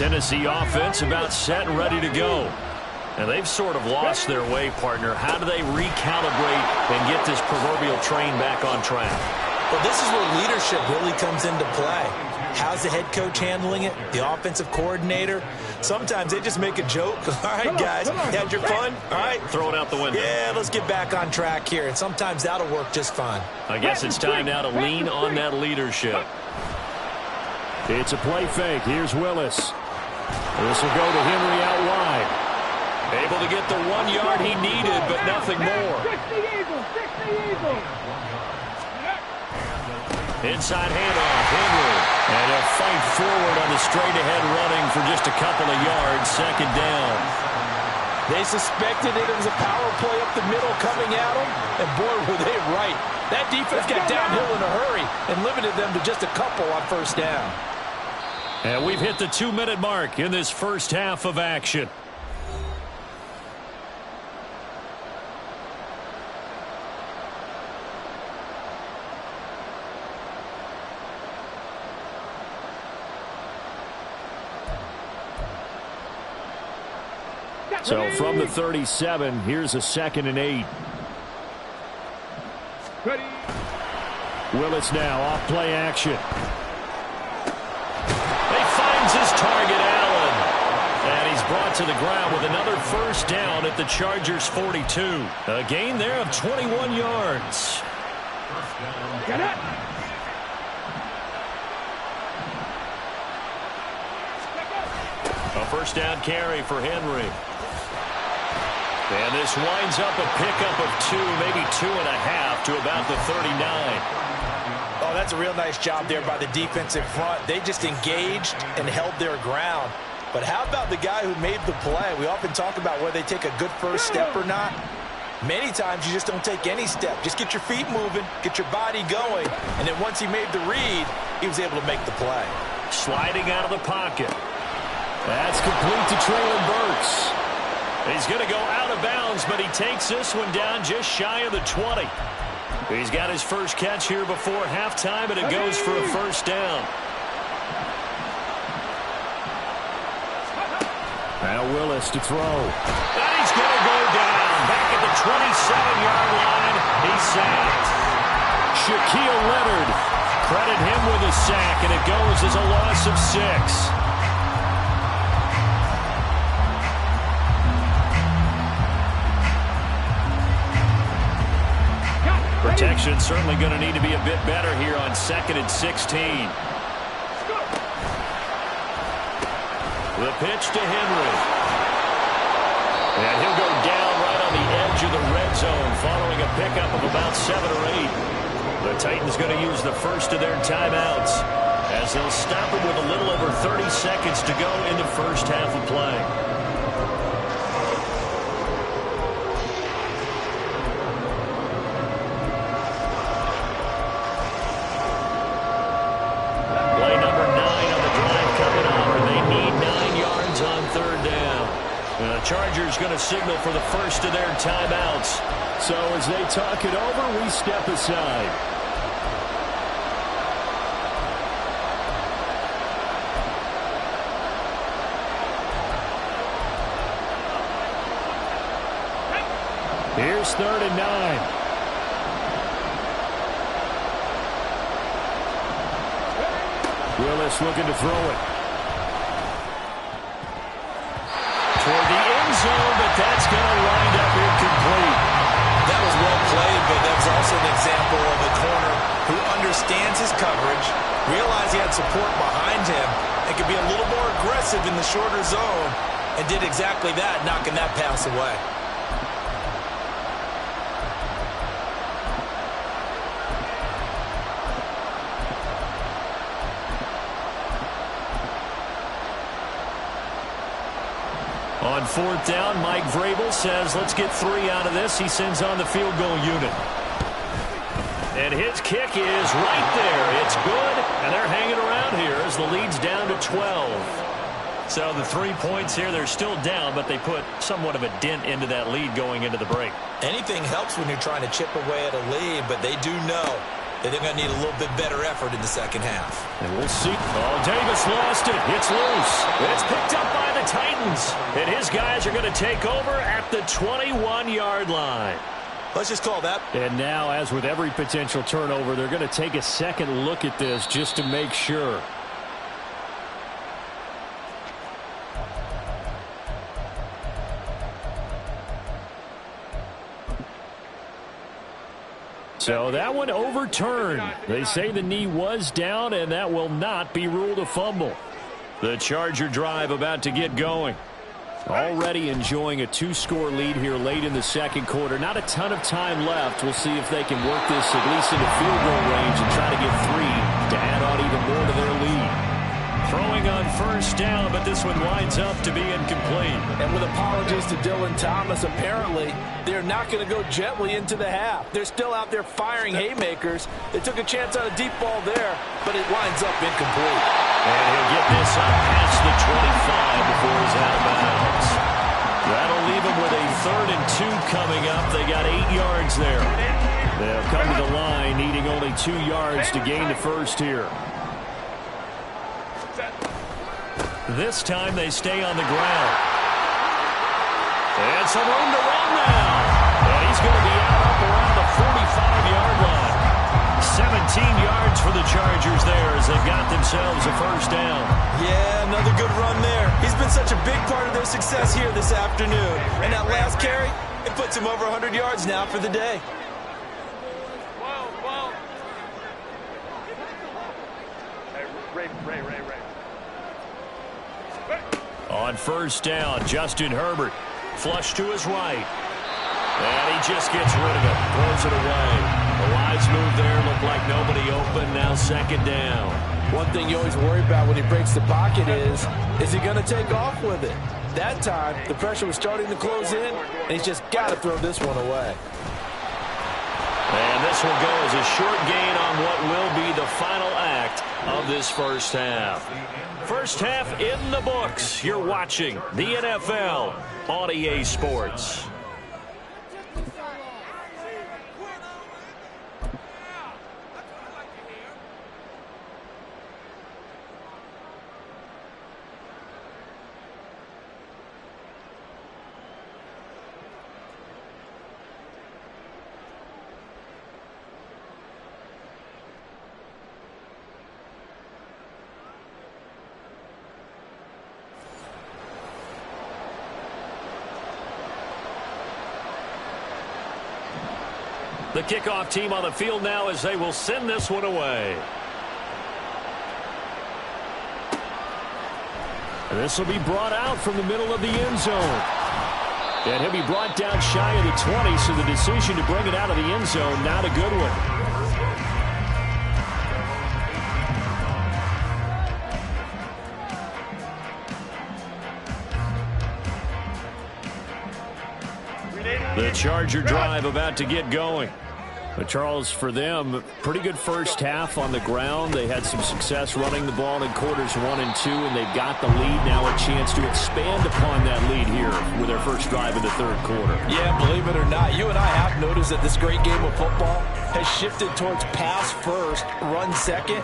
Tennessee offense about set and ready to go. And they've sort of lost their way, partner. How do they recalibrate and get this proverbial train back on track? Well, this is where leadership really comes into play. How's the head coach handling it? The offensive coordinator? Sometimes they just make a joke. All right, guys, you had your fun? All right. Throw it out the window. Yeah, let's get back on track here. And sometimes that'll work just fine. I guess it's time now to lean on that leadership. It's a play fake. Here's Willis. This will go to Henry out wide. Able to get the 1 yard he needed, but nothing more. Inside handoff, Henry. And a fight forward on the straight-ahead running for just a couple of yards, second down. They suspected it was a power play up the middle coming at them, and boy, were they right. That defense got downhill in a hurry and limited them to just a couple on first down. And we've hit the 2-minute mark in this first half of action. So from the 37, here's a 2nd and 8. Ready. Willis now off play action. He finds his target, Allen. And he's brought to the ground with another first down at the Chargers' 42. A gain there of 21 yards. Get it. A first down carry for Henry. And this winds up a pickup of 2, maybe 2.5 to about the 39. Oh, that's a real nice job there by the defense in front. They just engaged and held their ground. But how about the guy who made the play? We often talk about whether they take a good first step or not. Many times you just don't take any step. Just get your feet moving, get your body going, and then once he made the read, he was able to make the play. Sliding out of the pocket. That's complete to Treylon Burks. He's going to go out of bounds, but he takes this one down just shy of the 20. He's got his first catch here before halftime, and it goes for a first down. Now Willis to throw. And he's going to go down. Back at the 27-yard line, he's sacked. Shaquille Leonard. Credit him with a sack, and it goes as a loss of 6. Protection certainly going to need to be a bit better here on 2nd and 16. The pitch to Henry. And he'll go down right on the edge of the red zone following a pickup of about 7 or 8. The Titans going to use the first of their timeouts as they'll stop him with a little over 30 seconds to go in the first half of play. Chargers going to signal for the first of their timeouts. So as they talk it over, we step aside. Here's 3rd and 9. Willis looking to throw it. Toward the end zone, but that's going to wind up incomplete. That was well played, but that was also an example of a corner who understands his coverage, realized he had support behind him, and could be a little more aggressive in the shorter zone, and did exactly that, knocking that pass away. On 4th down, Mike Vrabel says, let's get 3 out of this. He sends on the field goal unit. And his kick is right there. It's good, and they're hanging around here as the lead's down to 12. So the 3 points here, they're still down, but they put somewhat of a dent into that lead going into the break. Anything helps when you're trying to chip away at a lead, but they do know They're going to need a little bit better effort in the second half. And we'll see. Oh, Davis lost it. It's loose. It's picked up by the Titans. And his guys are going to take over at the 21-yard line. Let's just call that. And now, as with every potential turnover, they're going to take a second look at this just to make sure. So that one overturned. They say the knee was down, and that will not be ruled a fumble. The Charger drive about to get going. Already enjoying a 2-score lead here late in the second quarter. Not a ton of time left. We'll see if they can work this at least into field goal range and try to get 3 to add on even more to their lead. Throwing on first down, but this one winds up to be incomplete. And with apologies to Dylan Thomas, apparently they're not going to go gently into the half. They're still out there firing haymakers. They took a chance on a deep ball there, but it winds up incomplete. And he'll get this up past the 25 before he's out of bounds. That'll leave him with a 3rd and 2 coming up. They got 8 yards there. They'll come to the line needing only 2 yards to gain the first here. This time they stay on the ground. And some room to run now. And he's going to be out up around the 45-yard line. 17 yards for the Chargers there as they've got themselves a first down. Yeah, another good run there. He's been such a big part of their success here this afternoon. And that last carry, it puts him over 100 yards now for the day. On first down, Justin Herbert. Flush to his right. And he just gets rid of it. Throws it away. The wise move there. Looked like nobody open. Now second down. One thing you always worry about when he breaks the pocket is he going to take off with it? That time, the pressure was starting to close in, and he's just got to throw this one away. And this will go as a short gain on what will be the final act of this first half. First half in the books. You're watching the NFL on EA Sports. The kickoff team on the field now as they will send this one away. And this will be brought out from the middle of the end zone. And he'll be brought down shy of the 20, so the decision to bring it out of the end zone, not a good one. The Charger drive about to get going. But Charles, for them, pretty good first half on the ground. They had some success running the ball in quarters 1 and 2, and they've got the lead now, a chance to expand upon that lead here with their first drive in the third quarter. Yeah, believe it or not, you and I have noticed that this great game of football has shifted towards pass first, run second.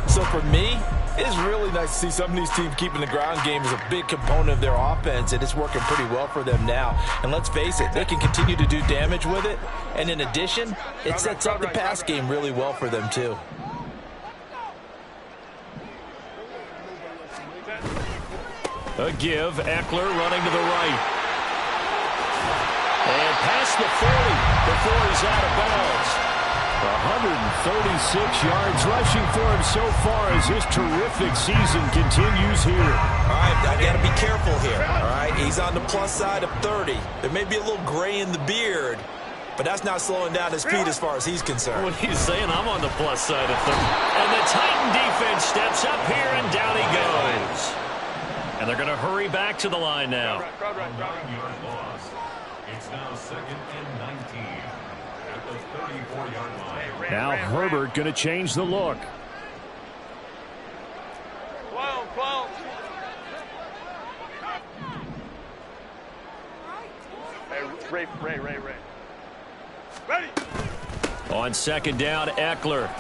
So for me, it's really nice to see some of these teams keeping the ground game as a big component of their offense, and it's working pretty well for them now. And let's face it, they can continue to do damage with it. And in addition, it sets up the pass game really well for them, too. A give, Eckler running to the right. And past the 40 before he's out of bounds. 136 yards rushing for him so far as his terrific season continues here. All right, I got to be careful here. All right, he's on the plus side of 30. There may be a little gray in the beard, but that's not slowing down his speed as far as he's concerned. What he's saying, I'm on the plus side of 30. And the Titan defense steps up here, and down he goes. And they're going to hurry back to the line now. It's now 2nd and 19 at the 34-yard line. Now Herbert going to change the look. Ray. Ready. On second down, Eckler.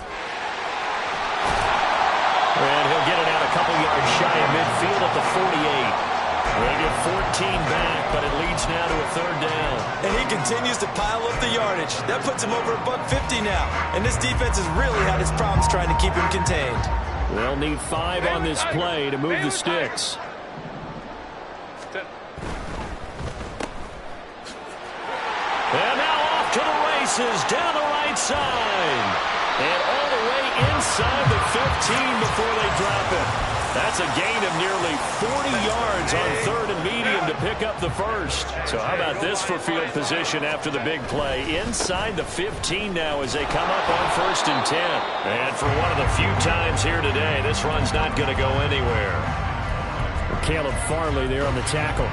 And he'll get it out a couple yards shy of midfield at the 48. They get 14 back, but it leads now to a third down. And he continues to pile up the yardage. That puts him over $150 now. And this defense has really had its problems trying to keep him contained. They'll need 5 on this play to move the sticks. And now off to the races down the right side. And all the way inside the 15 before they drop it. That's a gain of nearly 40 yards on third and medium to pick up the first. So how about this for field position after the big play? Inside the 15 now as they come up on 1st and 10. And for one of the few times here today, this run's not going to go anywhere. Caleb Farley there on the tackle.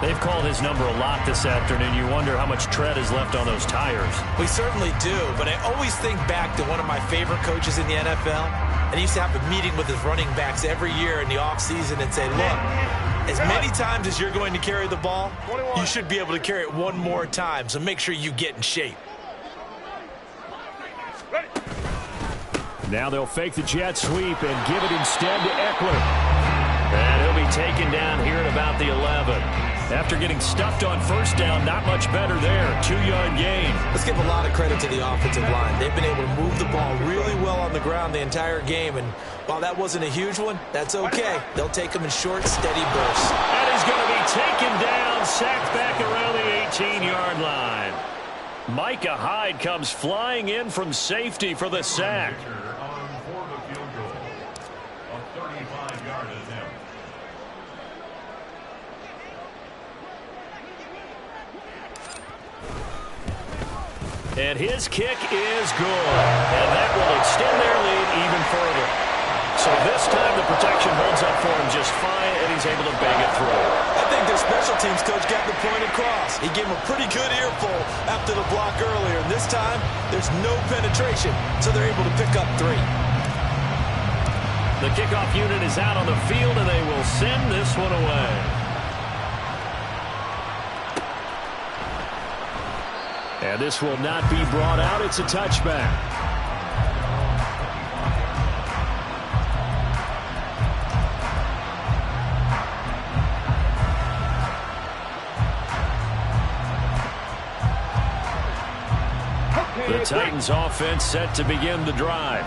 They've called his number a lot this afternoon. You wonder how much tread is left on those tires. We certainly do, but I always think back to one of my favorite coaches in the NFL. And he used to have a meeting with his running backs every year in the offseason and say, look, as many times as you're going to carry the ball, you should be able to carry it one more time, so make sure you get in shape. Now they'll fake the jet sweep and give it instead to Eckler. And he'll be taken down here at about the 11. After getting stuffed on 1st down, not much better there. 2-yard gain. Let's give a lot of credit to the offensive line. They've been able to move the ball really well on the ground the entire game. And while that wasn't a huge one, that's okay. They'll take them in short, steady bursts. And he's going to be taken down, sacked back around the 18-yard line. Micah Hyde comes flying in from safety for the sack. And his kick is good. And that will extend their lead even further. So this time the protection holds up for him just fine, and he's able to bang it through. I think their special teams coach got the point across. He gave him a pretty good earful after the block earlier. And this time, there's no penetration, so they're able to pick up 3. The kickoff unit is out on the field, and they will send this one away. And this will not be brought out. It's a touchback. The Titans offense set to begin the drive.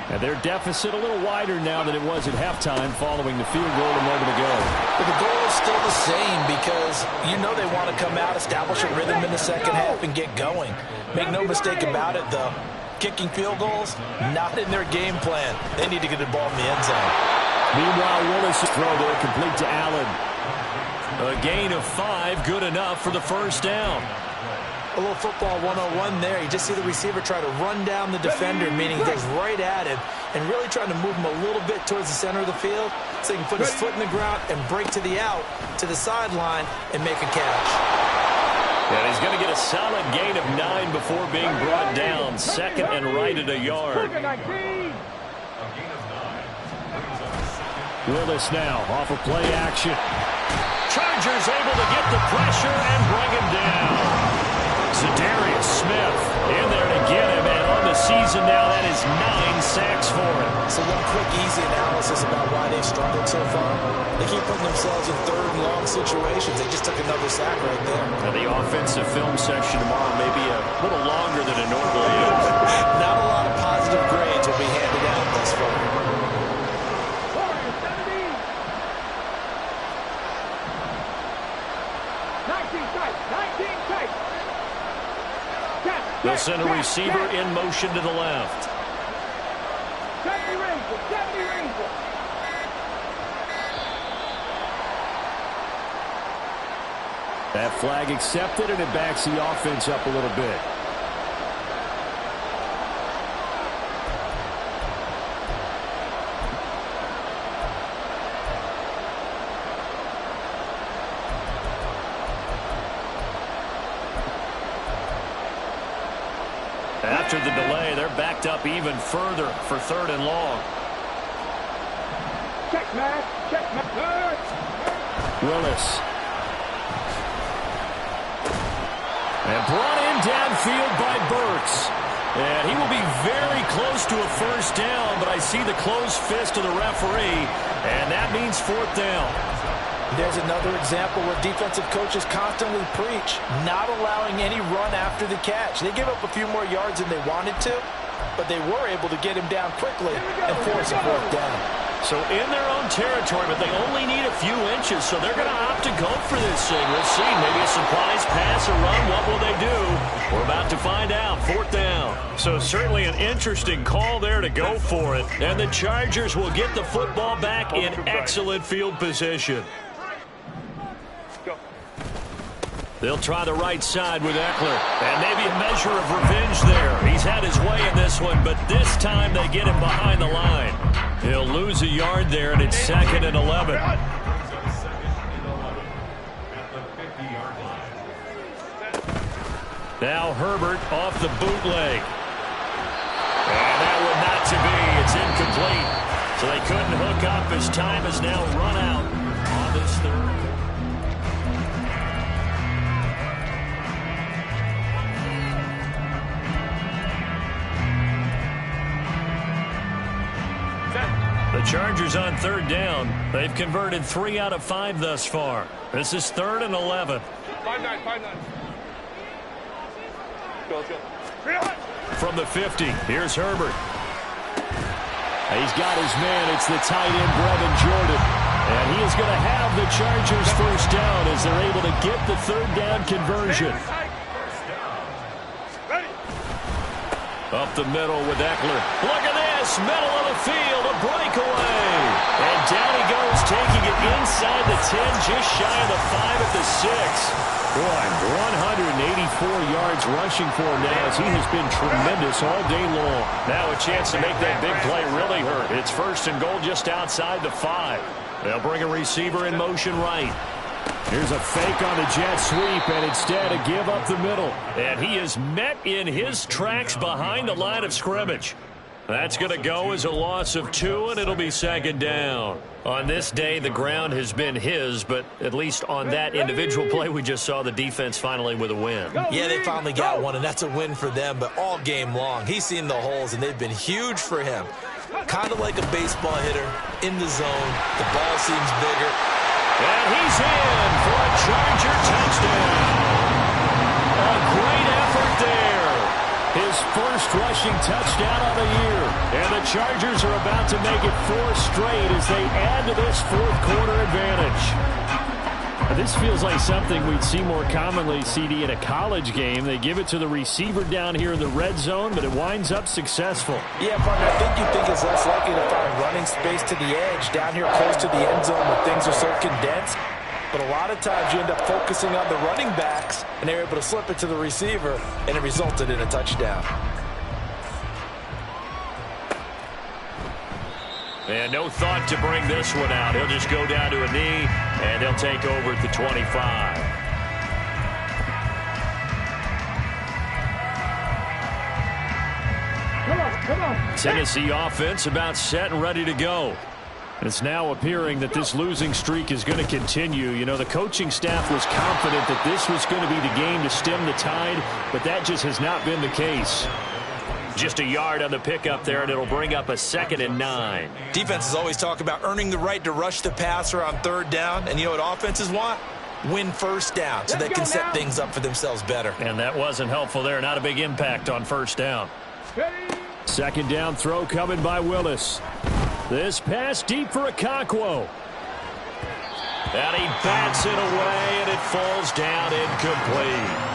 And their deficit a little wider now than it was at halftime following the field goal a moment ago. But the goal is still the same because you know they want to come out, establish a rhythm in the second half, and get going. Make no mistake about it, though. Kicking field goals, not in their game plan. They need to get the ball in the end zone. Meanwhile, Willis' throw there complete to Allen. A gain of 5, good enough for the first down. A little football 101 there. You just see the receiver try to run down the defender, meaning he goes right at him and really trying to move him a little bit towards the center of the field so he can put his foot in the ground and break to the out, to the sideline, and make a catch. And he's going to get a solid gain of 9 before being brought down. 2nd and right at a yard. Willis now off of play action. Chargers able to get the pressure and bring him down. Zadarius Smith in there to get him, and on the season now, that is 9 sacks for him. So one quick, easy analysis about why they've struggled so far. They keep putting themselves in 3rd and long situations. They just took another sack right there. And the offensive film section tomorrow may be a little longer than it normally is. Not a lot of positive grades will be handed out thus far. They'll send a receiver in motion to the left. That flag accepted, and it backs the offense up a little bit. After the delay, they're backed up even further for 3rd and long. Check, man. Willis. And brought in downfield by Burks. And he will be very close to a first down, but I see the closed fist of the referee, and that means fourth down. There's another example where defensive coaches constantly preach not allowing any run after the catch. They give up a few more yards than they wanted to, but they were able to get him down quickly and force a fourth down. So in their own territory, but they only need a few inches, so they're going to opt to go for this thing. We'll see. Maybe a surprise pass or run. What will they do? We're about to find out. Fourth down. So certainly an interesting call there to go for it. And the Chargers will get the football back in excellent field position. They'll try the right side with Eckler. And maybe a measure of revenge there. He's had his way in this one, but this time they get him behind the line. He'll lose a yard there, and it's 2nd and 11. Now Herbert off the bootleg. And that one not to be. It's incomplete. So they couldn't hook up. His time has now run out on this third. The Chargers on third down. They've converted 3 out of 5 thus far. This is 3rd and 11. 5-9. Go. From the 50, here's Herbert. He's got his man. It's the tight end, Brevin Jordan. And he is going to have the Chargers first down as they're able to get the third down conversion. Up the middle with Eckler. Look at this. Middle of the field. A breakaway. And down he goes, taking it inside the 10, just shy of the 5 at the 6. Boy, 184 yards rushing for him now as he has been tremendous all day long. Now a chance to make that big play really hurt. It's 1st and goal just outside the 5. They'll bring a receiver in motion right. Here's a fake on the jet sweep, and instead a give up the middle. And he is met in his tracks behind the line of scrimmage. That's going to go as a loss of 2, and it'll be 2nd down. On this day, the ground has been his, but at least on that individual play, we just saw the defense finally with a win. Yeah, they finally got one, and that's a win for them, but all game long, he's seen the holes, and they've been huge for him. Kind of like a baseball hitter in the zone. The ball seems bigger. And he's in for a Charger touchdown. A great effort there. His first rushing touchdown of the year. And the Chargers are about to make it 4 straight as they add to this fourth-quarter advantage. This feels like something we'd see more commonly, CD, in a college game. They give it to the receiver down here in the red zone, but it winds up successful. Yeah, partner, I think you think it's less likely to find running space to the edge down here close to the end zone where things are so condensed. But a lot of times you end up focusing on the running backs, and they're able to slip it to the receiver, and it resulted in a touchdown. And no thought to bring this one out. He'll just go down to a knee, and they'll take over at the 25. Come on. Tennessee offense about set and ready to go. And it's now appearing that this losing streak is going to continue. You know, the coaching staff was confident that this was going to be the game to stem the tide, but that just has not been the case. Just a yard on the pickup there, and it'll bring up a 2nd and 9. Defenses always talk about earning the right to rush the passer on third down, and you know what offenses want? Win first down so they can set things up for themselves better. And that wasn't helpful there. Not a big impact on first down. 2nd down throw coming by Willis. This pass deep for Okonkwo. And he bats it away, and it falls down incomplete.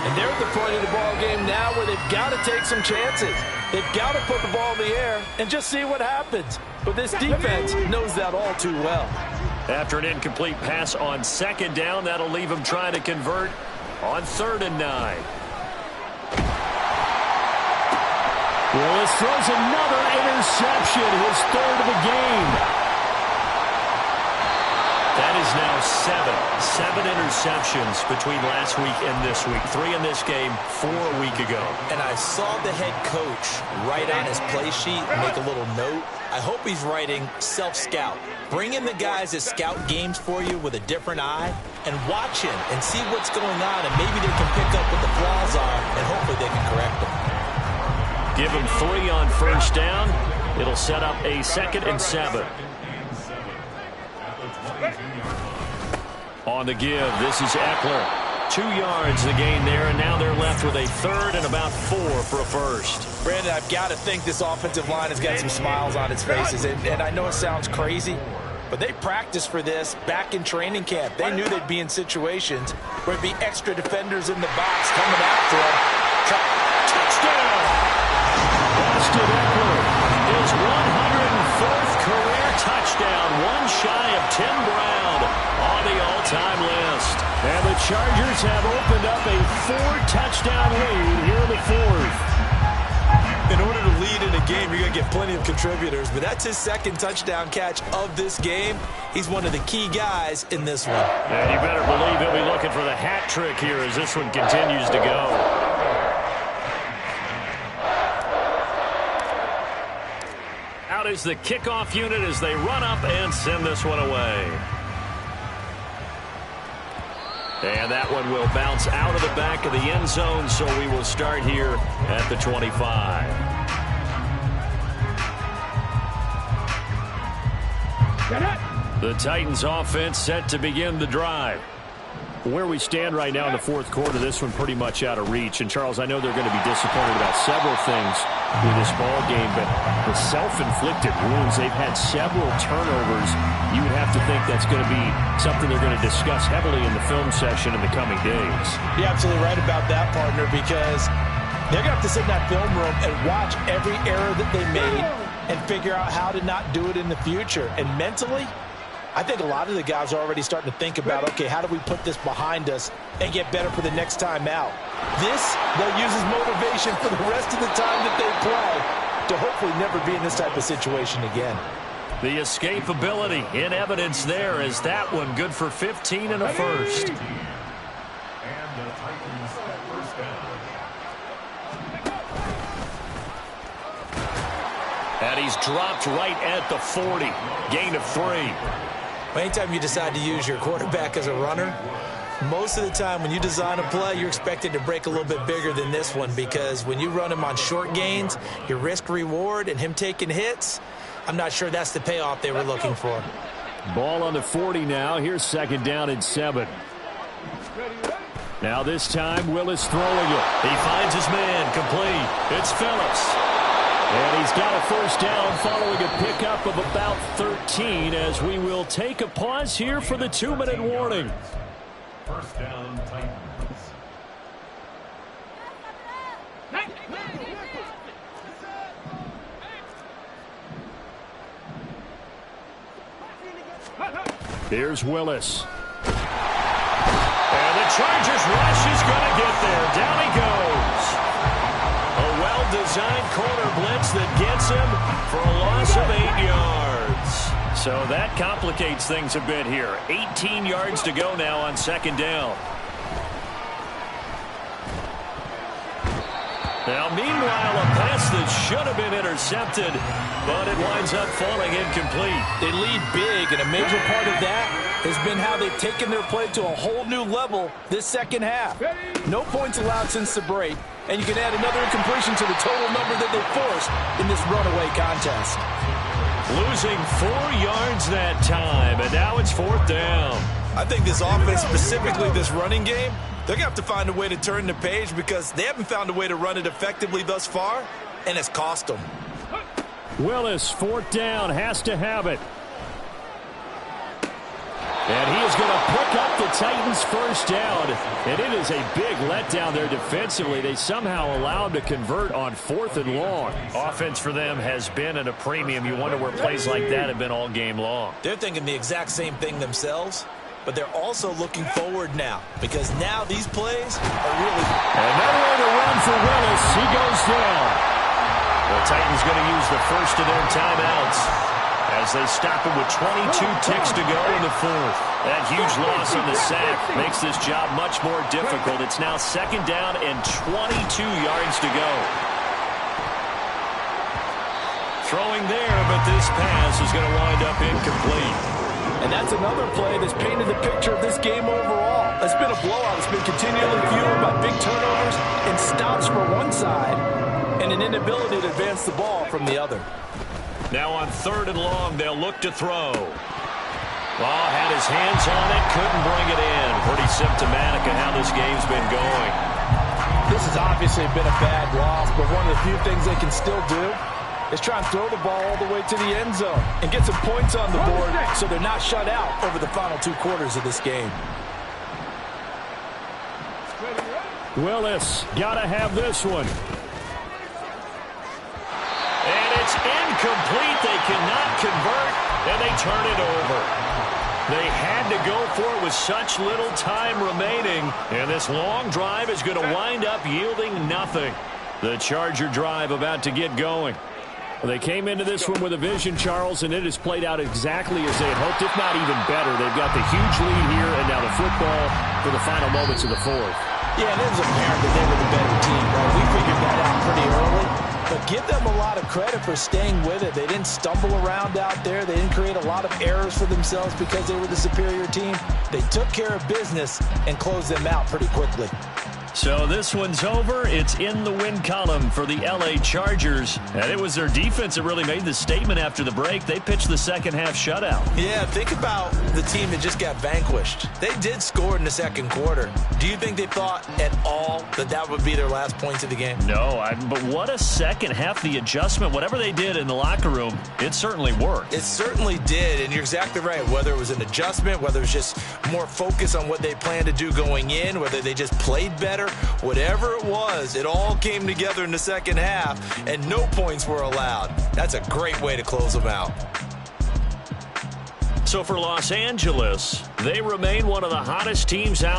And they're at the point of the ball game now where they've got to take some chances. They've got to put the ball in the air and just see what happens. But this defense knows that all too well. After an incomplete pass on 2nd down, that'll leave him trying to convert on 3rd and 9. Willis throws another interception, his 3rd of the game. That is now 7 interceptions between last week and this week. 3 in this game, 4 a week ago. And I saw the head coach write on his play sheet, make a little note. I hope he's writing self-scout. Bring in the guys that scout games for you with a different eye and watch him and see what's going on, and maybe they can pick up what the flaws are, and hopefully they can correct them. Give him 3 on first down. It'll set up a 2nd and 7. On the give, this is Eckler. 2 yards the gain there, and now they're left with a 3rd and about 4 for a first. Brandon, I've got to think this offensive line has got some smiles on its faces. And I know it sounds crazy, but they practiced for this back in training camp. They knew they'd be in situations where there'd be extra defenders in the box coming after them. Touchdown! Austin Eckler, his 104th career touchdown, one shy of Tim Brown on the all-time list. And the Chargers have opened up a 4-touchdown lead here in the 4th. In order to lead in a game, you're going to get plenty of contributors, but that's his 2nd touchdown catch of this game. He's one of the key guys in this one. And you better believe he'll be looking for the hat trick here as this one continues to go. Out is the kickoff unit as they run up and send this one away. And that one will bounce out of the back of the end zone, so we will start here at the 25. The Titans offense set to begin the drive. Where we stand right now in the 4th quarter, this one pretty much out of reach. And, Charles, I know they're going to be disappointed about several things with this ball game, but the self-inflicted wounds, they've had several turnovers. You would have to think that's going to be something they're going to discuss heavily in the film session in the coming days. You're absolutely right about that, partner, because they're going to have to sit in that film room and watch every error that they made and figure out how to not do it in the future. And mentally, I think a lot of the guys are already starting to think about, okay, how do we put this behind us and get better for the next time out? This, they'll use as motivation for the rest of the time that they play to hopefully never be in this type of situation again. The escapability in evidence there as that one good for 15 and a first. And the Titans at first down. And he's dropped right at the 40. Gain of 3. Anytime you decide to use your quarterback as a runner, most of the time when you design a play, you're expected to break a little bit bigger than this one, because when you run him on short gains, your risk-reward and him taking hits, I'm not sure that's the payoff they were looking for. Ball on the 40 now. Here's 2nd down and 7. Now this time, Willis throwing it. He finds his man complete. It's Phillips. And he's got a first down following a pickup of about 13 as we will take a pause here for the 2-minute warning. First down, Titans. Here's Willis. And the Chargers rush is going to get there. Down he goes. A well-designed corner blitz that gets him for a loss of 8 yards. So that complicates things a bit here. 18 yards to go now on 2nd down. Now, meanwhile, a pass that should have been intercepted, but it winds up falling incomplete. They lead big, and a major part of that has been how they've taken their play to a whole new level this second half. No points allowed since the break, and you can add another incompletion to the total number that they forced in this runaway contest. Losing 4 yards that time, and now it's 4th down. I think this offense, specifically this running game, they're going to have to find a way to turn the page because they haven't found a way to run it effectively thus far, and it's cost them. Willis, 4th down, has to have it. And he is going to pick up the Titans' first down. And it is a big letdown there defensively. They somehow allowed to convert on 4th and long. Offense for them has been at a premium. You wonder where plays like that have been all game long. They're thinking the exact same thing themselves, but they're also looking forward now because now these plays are really... And nowhere to run for Willis. He goes down. The Titans going to use the first of their timeouts as they stop him with 22 ticks to go in the 4th. That huge loss on the sack makes this job much more difficult. It's now 2nd down and 22 yards to go. Throwing there, but this pass is going to wind up incomplete. And that's another play that's painted the picture of this game overall. It's been a blowout. It's been continually fueled by big turnovers and stops for one side and an inability to advance the ball from the other. Now on 3rd and long, they'll look to throw. Ball had his hands on it, couldn't bring it in. Pretty symptomatic of how this game's been going. This has obviously been a bad loss, but one of the few things they can still do is try and throw the ball all the way to the end zone and get some points on the board so they're not shut out over the final 2 quarters of this game. Willis, gotta have this one. And it's incomplete. They cannot convert, and they turn it over. They had to go for it with such little time remaining, and this long drive is going to wind up yielding nothing. The Charger drive about to get going. They came into this one with a vision, Charles, and it has played out exactly as they had hoped, if not even better. They've got the huge lead here, and now the football for the final moments of the 4th. Yeah, it is apparent that they were the better team, right? We figured that out pretty early. But give them a lot of credit for staying with it. They didn't stumble around out there. They didn't create a lot of errors for themselves because they were the superior team. They took care of business and closed them out pretty quickly. So this one's over. It's in the win column for the L.A. Chargers. And it was their defense that really made the statement after the break. They pitched the second-half shutout. Yeah, think about the team that just got vanquished. They did score in the second quarter. Do you think they thought at all that that would be their last points of the game? No, but what a second half. The adjustment, whatever they did in the locker room, it certainly worked. It certainly did, and you're exactly right. Whether it was an adjustment, whether it was just more focus on what they planned to do going in, whether they just played better, whatever it was, it all came together in the second half, and no points were allowed. That's a great way to close them out. So for Los Angeles, they remain one of the hottest teams out.